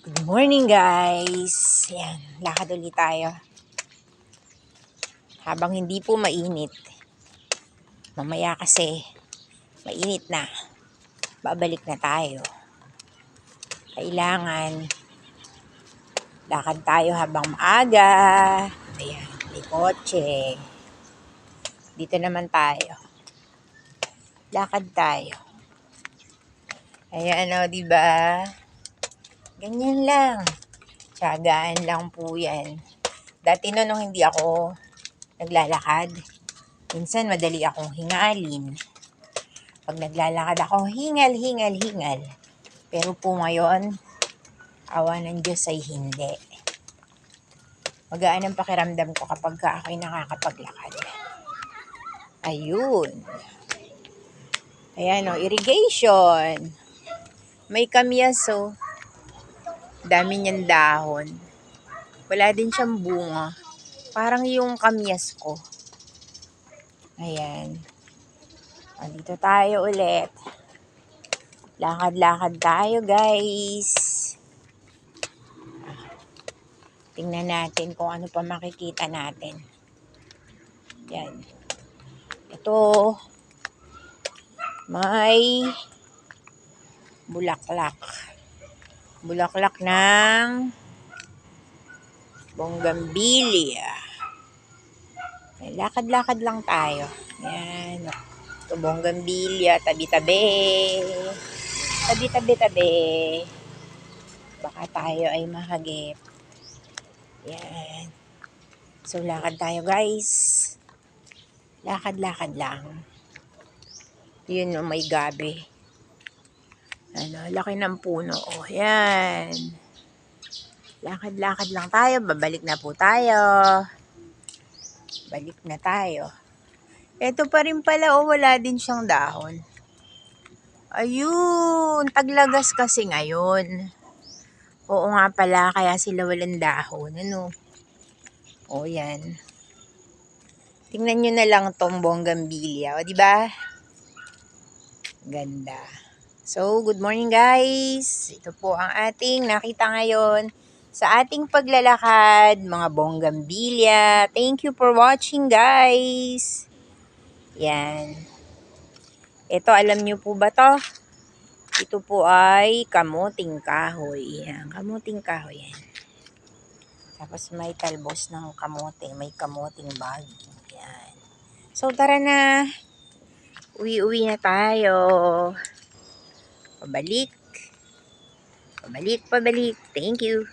Good morning guys! Yan, lakad ulit tayo. Habang hindi po mainit. Mamaya kasi mainit na. Babalik na tayo. Kailangan lakad tayo habang maaga. Ayan, may kotse. Dito naman tayo. Lakad tayo. Ayan o, diba? Ganyan lang. Tiyagaan lang po yan. Dati nung hindi ako naglalakad, minsan madali akong hingalin. Pag naglalakad ako, hingal. Pero po ngayon, awa ng Diyos ay hindi. Magaan ang pakiramdam ko kapag ako'y nakakapaglakad. Ayun. Ayan o, irrigation. May kamyas o. Dami niyang dahon. Wala din siyang bunga. Parang yung kamyas ko. Ayan. Dito tayo ulit. Lakad-lakad tayo guys. Tingnan natin kung ano pa makikita natin. Yan. Ito. May bulaklak. Bulaklak ng bougainvillea. Lakad-lakad lang tayo. Yan. Ito bougainvillea. Tabi-tabi. Tabi-tabi. Baka tayo ay mahagip. Yan. So, lakad tayo guys. Lakad-lakad lang. Yun o, may gabi. Laki ng puno. Oh, yan. Lakad-lakad lang tayo. Babalik na po tayo. Balik na tayo. Ito pa rin pala, oh, wala din siyang dahon. Ayun, taglagas kasi ngayon. Oo nga pala, kaya sila walang dahon. Ano? Oh, yan. Tingnan nyo na lang tong bougainvillea. O, diba? Ganda. So, good morning guys. Ito po ang ating nakita ngayon sa ating paglalakad, mga bougainvillea. Thank you for watching guys. Yan. Ito, alam nyo po ba to? Ito po ay kamuting kahoy. Yan, kamuting kahoy. Yan. Tapos may talbos ng kamote. May kamuting bag. Yan. So, tara na. Uwi-uwi na tayo. Pabalik. Thank you.